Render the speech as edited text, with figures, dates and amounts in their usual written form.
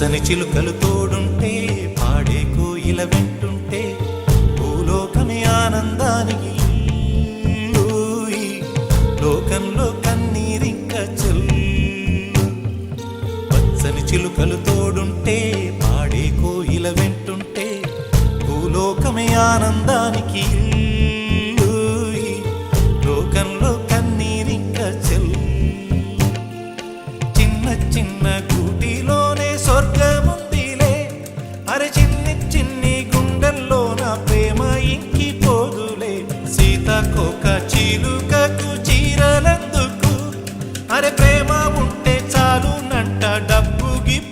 పచ్చని చిలుకలు తోడుంటే పాడే కోయిల వెంటుంటే భూలోకమే ఆనందానికి లోకంలో కన్నీరింక చెల్లు పచ్చని చిలుకలు తోడుంటే పాడే కోయిల వెంటుంటే భూలోకమే ఆనందానికి లోకంలో కన్నీరింక చెల్లు చిన్న చిన్న గూటిలోనే స్వర్గముందిలే అరే చిన్ని చిన్ని గుండెల్లో నా ప్రేమ ఇంకిపోదులే సీతాకోక చిలుకకు చీరలందుకు అరే ప్రేమ ఉంటే చాలునంట డబ్బు గిప్పు